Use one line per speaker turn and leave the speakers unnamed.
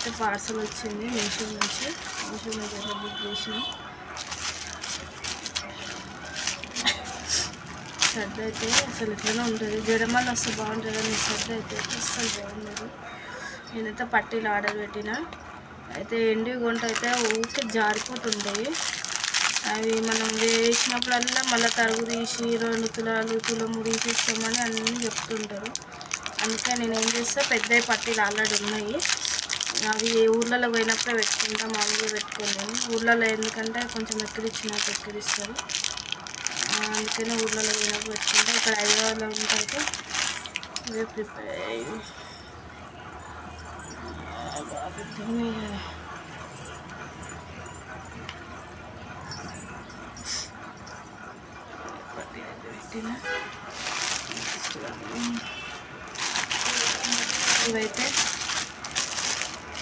అయితే పార్సల్ వచ్చింది మీషో నుంచి అయితే బుక్ చేసిన సర్ది అయితే అసలు ఇట్లనే ఉంటుంది. జ్వరమల్ల వస్తే బాగుంటుంది అని సర్ది అయితే అసలు బాగుండదు. నేనైతే పట్టీలు ఆర్డర్ పెట్టిన అయితే ఎండి గుంట అయితే ఊరికే జారిపోతుంటాయి. అవి మనం వేసినప్పుడల్లా మళ్ళీ తరుగు తీసి 2 తులాలు తులము తీసిస్తామని అన్నీ చెప్తుంటారు. అందుకే నేను ఏం చేస్తా, పెద్ద పట్టీలు ఆల్రెడీ ఉన్నాయి, అవి ఊర్లలో పోయినప్పుడే పెట్టుకుంటా. మామూలుగా పెట్టుకోలేము ఊర్లలో, ఎందుకంటే కొంచెం ఎక్కిరిచ్చినట్టు ఎక్కిరిస్తారు. అందుకనే ఊర్లలో పోయినప్పుడు పెట్టుకుంటా. ఇక్కడ హైదరాబాద్లో ఉంటే ఇవే ప్రిపేర్ అయ్యి ఇవైతే